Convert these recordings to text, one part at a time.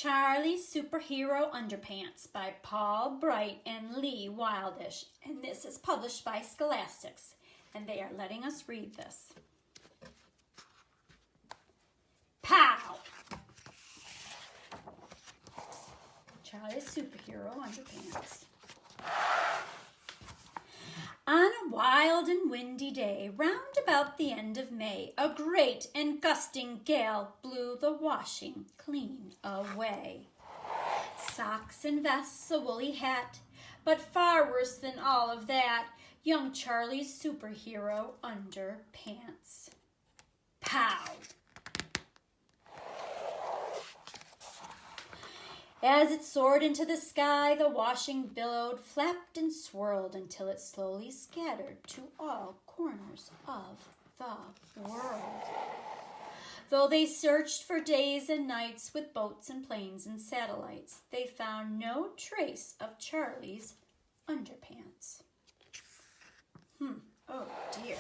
Charlie's Superhero Underpants by Paul Bright and Lee Wildish. And this is published by Scholastics. And they are letting us read this. Pow! Charlie's Superhero Underpants. On a wild and windy day, round about the end of May, a great and gusting gale blew the washing clean away. Socks and vests, a woolly hat, but far worse than all of that, young Charlie's superhero underpants. Pow! As it soared into the sky, the washing billowed, flapped and swirled until it slowly scattered to all corners of the world. Though they searched for days and nights with boats and planes and satellites, they found no trace of Charlie's underpants. Oh dear.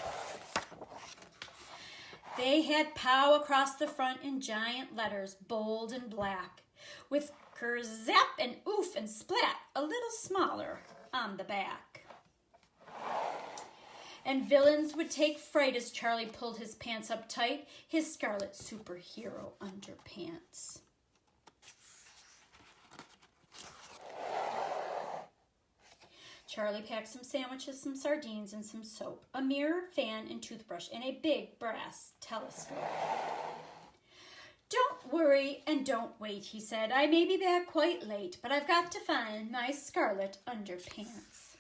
They had POW across the front in giant letters, bold and black, with kerzap and oof and splat a little smaller on the back. And villains would take fright as Charlie pulled his pants up tight, his scarlet superhero underpants. Charlie packed some sandwiches, some sardines, and some soap, a mirror, fan, and toothbrush, and a big brass telescope. Don't worry and don't wait, he said. I may be back quite late, but I've got to find my scarlet underpants.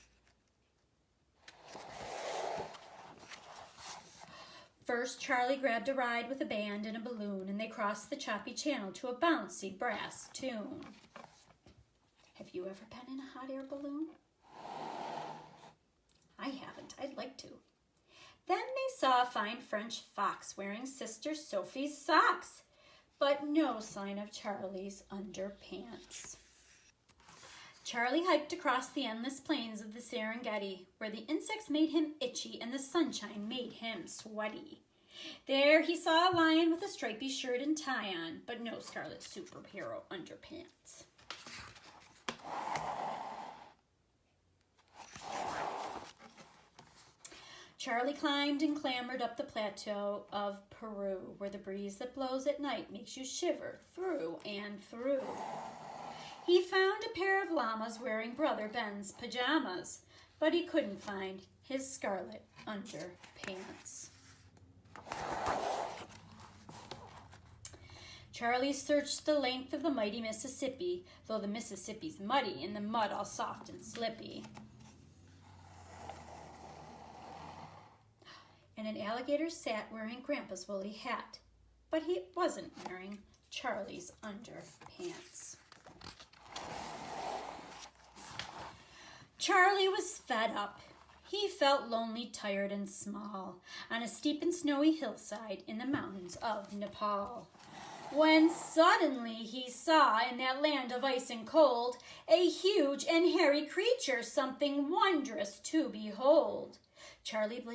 First, Charlie grabbed a ride with a band and a balloon, and they crossed the choppy channel to a bouncy brass tune. Have you ever been in a hot air balloon? I haven't. I'd like to. Then they saw a fine French fox wearing Sister Sophie's socks, but no sign of Charlie's underpants. Charlie hiked across the endless plains of the Serengeti, where the insects made him itchy and the sunshine made him sweaty. There he saw a lion with a stripy shirt and tie on, but no scarlet superhero underpants. Charlie climbed and clambered up the plateau of Peru, where the breeze that blows at night makes you shiver through and through. He found a pair of llamas wearing Brother Ben's pajamas, but he couldn't find his scarlet underpants. Charlie searched the length of the mighty Mississippi, though the Mississippi's muddy and the mud all soft and slippy. And an alligator sat wearing Grandpa's woolly hat, but he wasn't wearing Charlie's underpants. Charlie was fed up. He felt lonely, tired, and small on a steep and snowy hillside in the mountains of Nepal, when suddenly he saw in that land of ice and cold a huge and hairy creature, something wondrous to behold. Charlie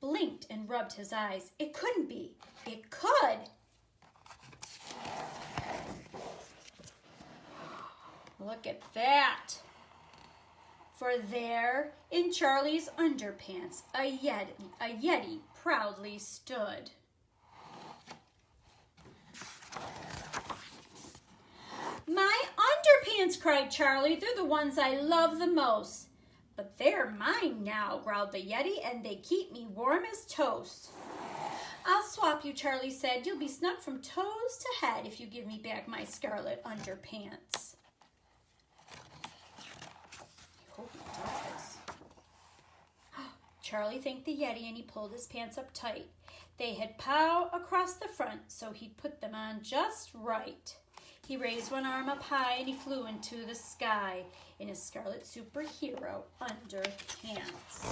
blinked and rubbed his eyes. It couldn't be. It could. Look at that. For there, in Charlie's underpants, a yeti proudly stood. My underpants, cried Charlie. They're the ones I love the most. But they're mine now, growled the yeti, and they keep me warm as toast. I'll swap you, Charlie said. You'll be snug from toes to head if you give me back my scarlet underpants. I hope he does. Charlie thanked the yeti, and he pulled his pants up tight. They had POW across the front, so he'd put them on just right. He raised one arm up high and he flew into the sky in his scarlet superhero underpants.